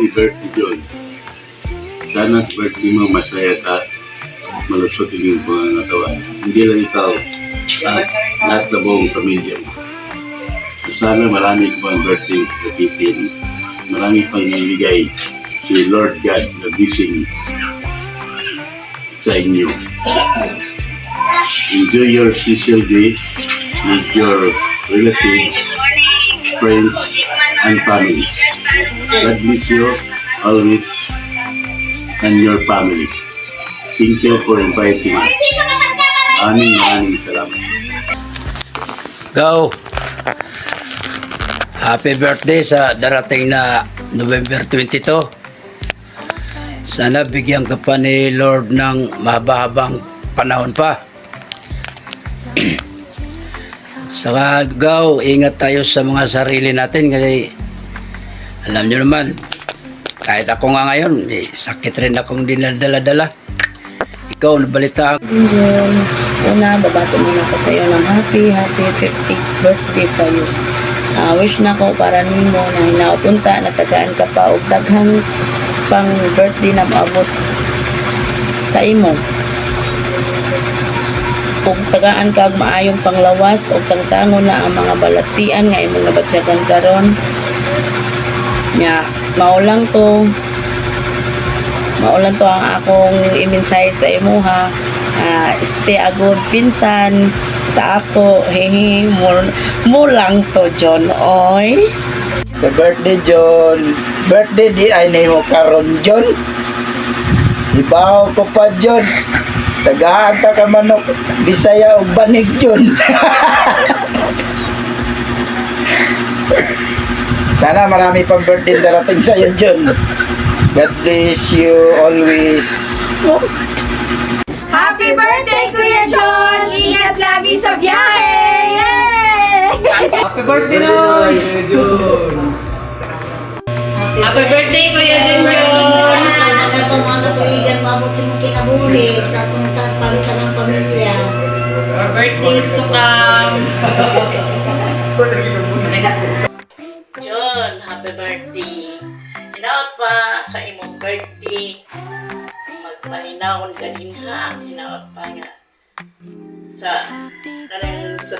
happy birthday, John. Sana sa birthday mo masaya ka, malusot yung pangangatawan. Hindi lang ikaw, lahat na buong pamilya mo. Sana marami ka pang birthday sa titin. Marami pang niligay si Lord God na blessing sa inyo. Enjoy your special day with your relatives, friends, and family. God bless you always and your family. Thank you for inviting us. Maraming salamat. Go! Happy birthday sa darating na November 22. Sana bigyan ka pa ni Lord ng mahaba-habang panahon pa. Saka Go, ingat tayo sa mga sarili natin kasi alam nyo naman, kahit ako nga ngayon, may sakit rin akong dinadala-dala. Ikaw, nabalita ako. Jun, una, babati muna ko sa iyo ng happy 50th birthday sa iyo. Wish na ko para nimo na hinautunta, natagaan ka pa og daghang pang birthday na maabot sa imo. Ug tagaan ka og maayong panglawas ug tangtango na ang mga balatian nga imong nabatyagan karon. Nya, maulang to ang akong iminsahe sa imo ha. Stay a good pinsan sa ako. Hehe, mo lang to, John. Oy. Happy birthday, John. Birthday di ay na mo karon, John. Ibaw ko pa, John. Tagaan ta ka manok. Bisaya o banig, John. Sana marami pang birthday darating sa iyo, John. God bless you always. Happy birthday, Kuya John! Ingat lagi sa biyahe! Yay! Happy birthday, Noy! Happy birthday, Kuya John! Sa mga katuigan, mabot sa mga kinabuhi, sa atong pagpalitan ng pamilya. More birthdays to come! John, happy birthday! Hinaot pa sa imong birthday. Magpaninawon ka din ha. Hinaot pa nga. Sa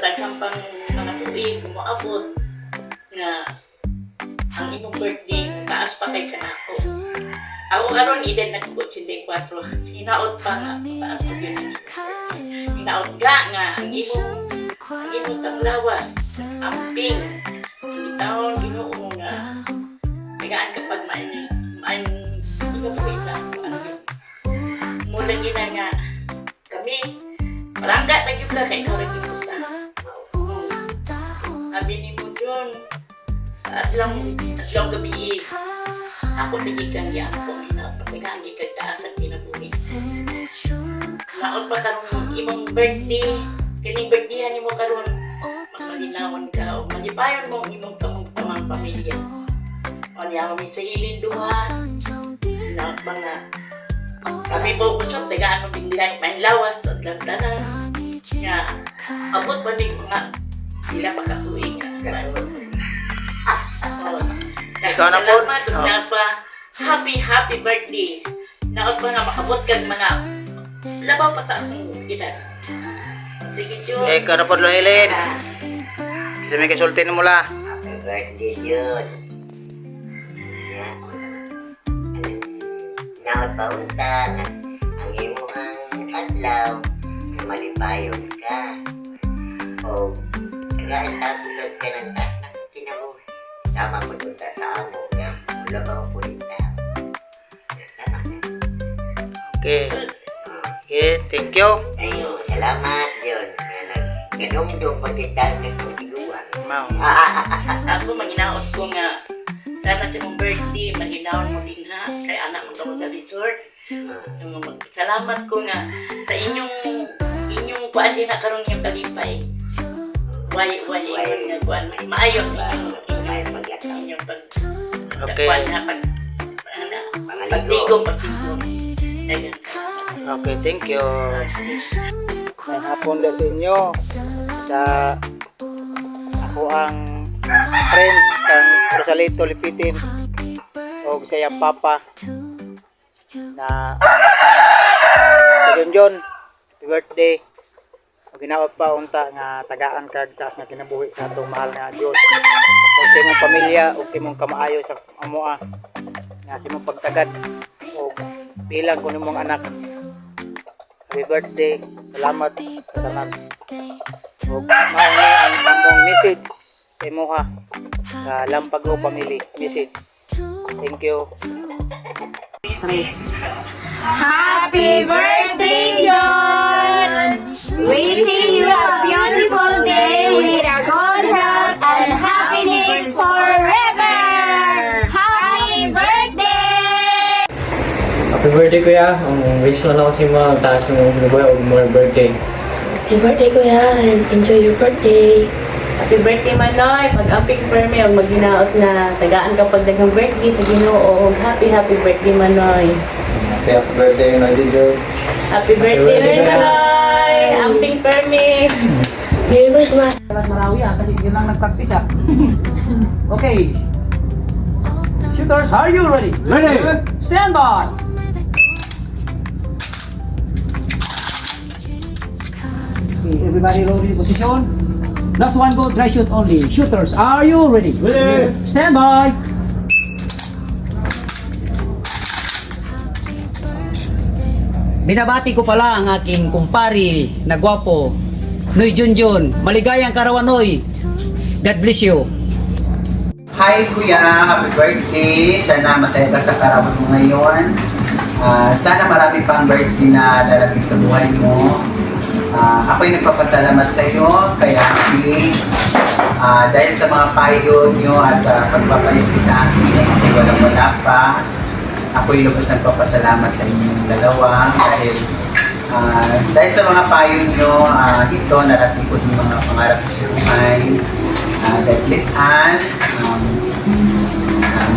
daghang pang mga tuig, umaabot nga ang imong birthday, taas pa kay kanako. Ako karon edad na ko 84. Hinaot pa nga, taas pa yun. Hinaot ka nga, ang imong tanglawas, amping, ang taon ginoo nga, nagaan kapag main ikabuhi sa ano yun. Mula gina nga, kami, malangga tayo ka kay ikaw rin ito sa sabi ni mo yun, sa adlang gabi, ako nagiging yan ko, pagkakaan gigag taas ang pinabuhi. Naon pa karong imong birthday, kining birthdayan ni mo karon, magmalinawan ka, o malipayon mo imong tamang pamilya. O niya kami sa hilin duha, na mga kami po usap, tagaan mo bigla, may lawas, at lantanan. Nga, abot pa din mga sila makatuig nga. Ikaw na po. Salamat pa. Happy birthday. Naot pa nga makabot kang mga labaw pa sa akong edad. Sige, Jun. Ikaw na po, Lohelin. Kasi may kasultin mo la. Happy birthday, John. Naot pa unta ang imuhang adlaw na malipayon ka. O tagaan tabulag ka ng taas na kinabuhi. Tama po unta sa amo nga. Wala ba po rin tao. Tama na. Okay. Okay, thank you. Ayun, salamat, John. Ganong-dong pagkita sa kutiguan. Ma'am. Ako, maginaot ko nga, sana sa mong birthday, maginaon mo din ha, kay anak mo kamo sa resort. Salamat ko nga sa inyong kuan din na karon yung talipay. Why nga kuan, maayo inyong pag Okay. kuan na pagtigom. Ayun. Okay, thank you. May hapon na sa inyo sa ako ang friends kang Rosalito Lipitin o o sa iyang papa na si Junjun, happy birthday. O ginaot pa unta nga tagaan kag taas nga kinabuhi sa atong mahal nga Dios. O sa imong pamilya o sa imong kamaayo sa amoa nga sa imong pagtagad o bilang kun imong anak. Happy birthday. Salamat sa tanan. O mauni ang among message sa imuha sa Lampago Family message. Thank you. Happy birthday, John! Wishing you a beautiful day with a good health and happiness forever! Happy birthday! Happy birthday kuya. Wish mo na ako si taas ng buhay o more birthday. Happy birthday, Kuya, and enjoy your birthday. Happy birthday Manoy, pag-amping permi og maginaot na tagaan ka pag daghang birthday sa Ginoo. Happy birthday Manoy. Happy birthday, Junjun. Happy birthday Manoy, amping permi. Merry Christmas. Marawi kasi yun lang nag-practice Okay. Shooters, are you ready? Ready. Stand by. Okay, everybody loading position. Last one go, dry shoot only. Shooters, are you ready? Ready. Stand by. Binabati ko pala ang aking kumpari na gwapo, Noy Junjun. Maligayang karawan, Noy. God bless you. Hi Kuya, happy birthday. Sana masaya ka sa karawan mo ngayon. Sana marami pang birthday na darating sa buhay mo. Ako'y nagpapasalamat sa iyo, kay Happy. Dahil sa mga payo niyo at pagpapaliski sa akin, ako'y walang-wala pa. Ako'y lubos nagpapasalamat sa inyong dalawa dahil sa mga payo niyo, ito narating ko yung mga pangarap ko sa buhay. God bless us.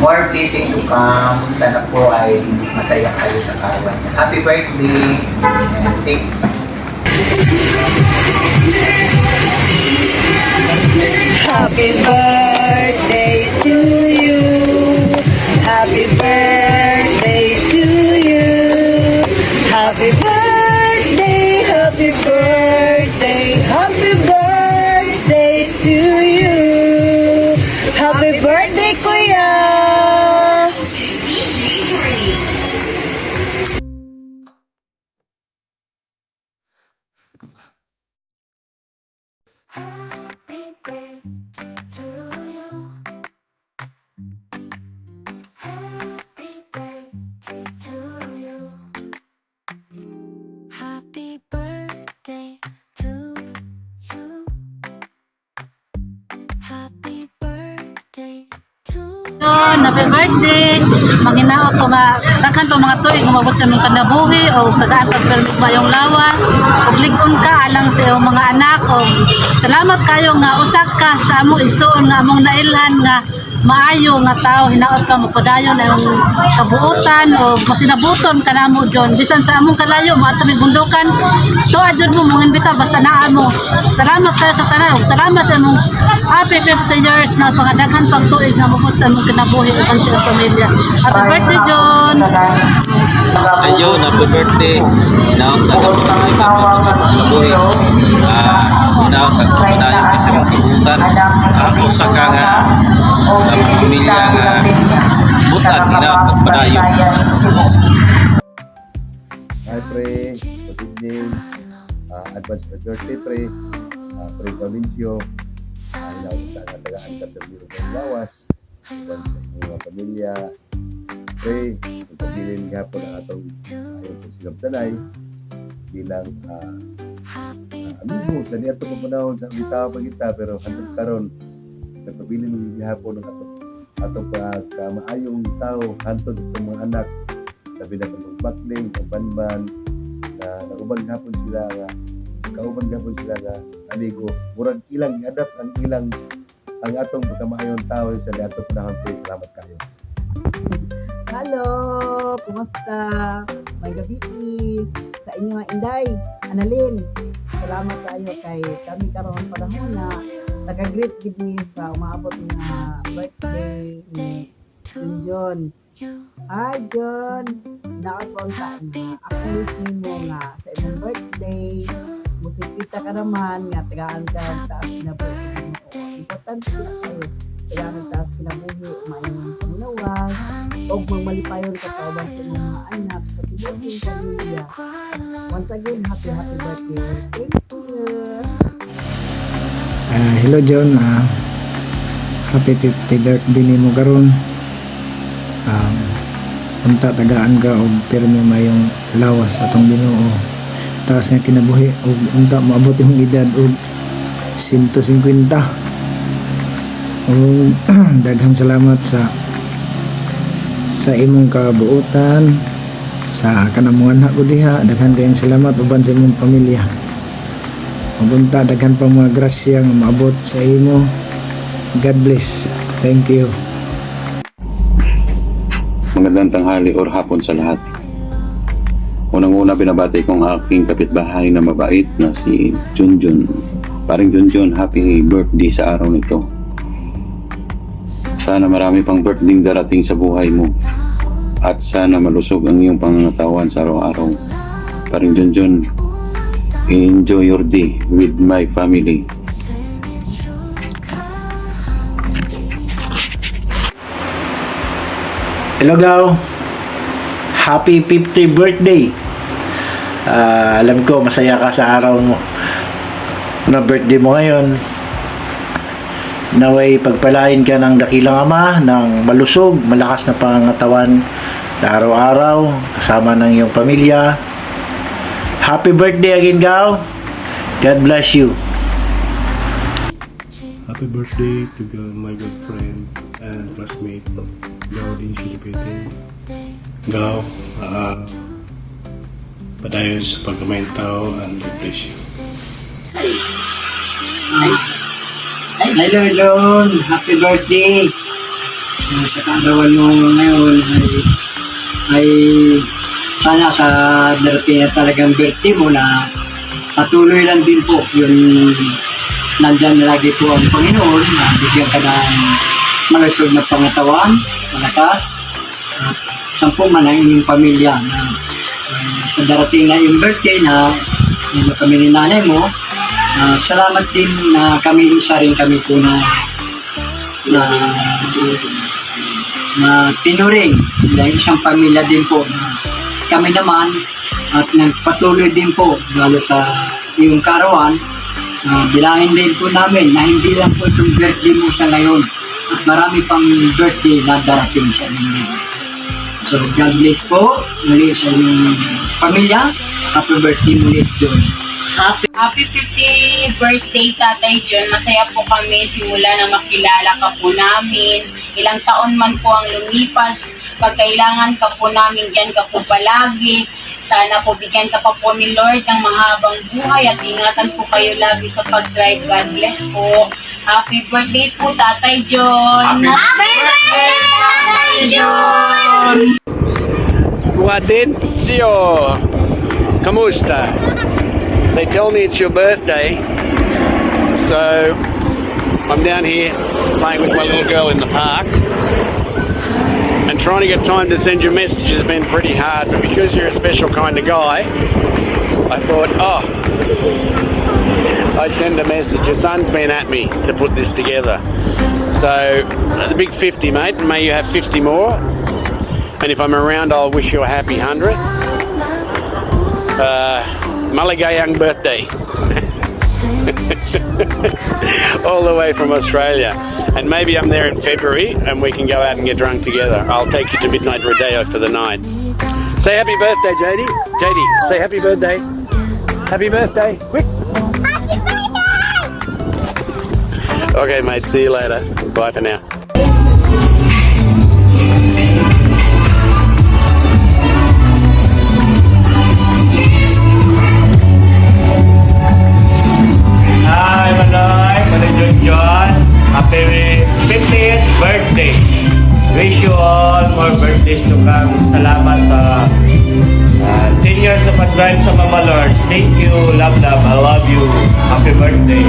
More blessing to come. Sana po ay masaya kayo sa karawan. Happy birthday. And thank Happy birthday to you. Happy birthday to you. Happy birthday, happy birthday, happy birthday to you. Happy birthday, Kuya. Happy birthday to you. Happy birthday to Happy birthday. Maginaot ko nga daghan pa mga tuig umabot sa mong kanabuhi o tagaan pagpermit mayong lawas ug lig-on ka alang sa iyong mga anak o salamat kayo nga usak ka sa among igsuon nga among nailhan nga maayo nga tao hinaot ka magpadayon na yung kabuutan o masinabuton ka na mo John bisan sa among kalayo mo ato bundukan tuwa John mo mong imbita basta naa mo salamat kayo sa tanan salamat sa among happy 50 years na pangadaghan pang tuig na mabot sa among kinabuhi uban sa iyong pamilya. Happy birthday John. Hey John, happy birthday. Inaot na kami sa buhay. Inaot na padayon kasi ng kibutan. Usa ka nga sa pamilya nga butan, inaot na padayon. Hi, Pre. Good evening. Advance birthday, Pre. Pre Valencio. Tagaan ka ng lawas. Iban sa mga pamilya. Pre, pagpabilin gapon ang atong ayaw po silang tanay bilang amigo. Sa niya ito papanahon sa bitaw pagkita pero hantong karon pagpabilin ng gihapon ng atong pagkamaayong tao hantong sa mga anak. Sabi na pag bakling, ang banban na nauban gapon sila nga kauban gapon sila nga amigo. Murag ilang i-adapt ang atong pagkamaayon tao sa atong panahon. Pre, salamat kayo. Hello! Kumusta? May gabi sa inyo mga Inday, Annalyn. Salamat kayo kay kami karon panahon na nag-greet gid ni sa umaabot na birthday ni Junjun. Hi John, nakapunta na. Ako listening mo nga sa imong birthday. Musipita ka naman nga tagaan ka taas na birthday mo. Importante na kayo. Tagaan taas kinabuhi, maayong panglawas, o magmalipayon ka pa sa inyong mga anak, sa pinaging pamilya. Once again, happy birthday. Thank you. Hello John, happy 50th birthday nimo karon. Unta tagaan ka og pirmi mayong lawas atong Ginoo. Taas nga kinabuhi og unta maabot imong edad og 150. Og daghang salamat sa imong kabuotan, sa kanamuhan ko diha. Daghan kayong salamat uban sa imong pamilya. Og unta daghan pa mga grasya nga maabot sa imo. God bless. Thank you. Magandang tanghali or hapon sa lahat. Unang-una binabati kong aking kapitbahay na mabait na si Junjun. Paring Junjun, happy birthday sa araw nito. Sana marami pang birthday darating sa buhay mo. At sana malusog ang iyong pangangatawan sa araw-araw. Paring Junjun, enjoy your day with my family. Hello Gaw, happy 50th birthday. Alam ko masaya ka sa araw mo na birthday mo ngayon. Naway pagpalain ka ng dakilang ama ng malusog, malakas na pangangatawan sa araw-araw kasama ng iyong pamilya. Happy birthday again Gaw. God bless you. Happy birthday to my good friend and classmate Gaudin Shilipitin. Gaw, padayon sa pagkamentaw and God bless you. Hello John, happy birthday. Sa kaarawan mo ngayon ay sana sa darating na talagang birthday mo na patuloy lang din po yung nandyan na lagi po ang Panginoon na bigyan ka ng malusog na pangatawan, malakas, at sampu man ang inyong pamilya na sa darating na yung birthday na kami ni nanay mo. Salamat din na kami isa rin kami po na tinuring na isang pamilya din po na kami naman at nagpatuloy din po lalo sa iyong karawan. Bilangin din po namin na hindi lang po itong birthday mo sa ngayon at marami pang birthday na darating sa inyo. So God bless po muli sa inyong pamilya. Happy birthday muli John. Happy 50th birthday Tatay John. Masaya po kami simula na makilala ka po namin. Ilang taon man po ang lumipas. Pag kailangan ka po namin, dyan ka po palagi. Sana po bigyan ka pa po ni Lord ng mahabang buhay at ingatan po kayo lagi sa pag-drive. God bless po. Happy birthday po Tatay John. Happy birthday Tatay John. Guadenzio, kamusta? They tell me it's your birthday, so I'm down here playing with my little girl in the park, and trying to get time to send you a message has been pretty hard, but because you're a special kind of guy, I thought, I'd send a message. Your son's been at me to put this together. So, the big 50, mate, and may you have 50 more. And if I'm around, I'll wish you a happy 100th. Maligayang birthday. All the way from Australia. And maybe I'm there in February and we can go out and get drunk together. I'll take you to Midnight Rodeo for the night. Say happy birthday, JD. JD, say happy birthday. Happy birthday. Quick. Happy birthday! Okay, mate, see you later. Bye for now. Hi Manoy, John. Happy 50th birthday. Wish you all more birthdays to come. Salamat sa 10 years of pag-drive sa Mama Lord. Thank you. Love, love. I love you. Happy birthday.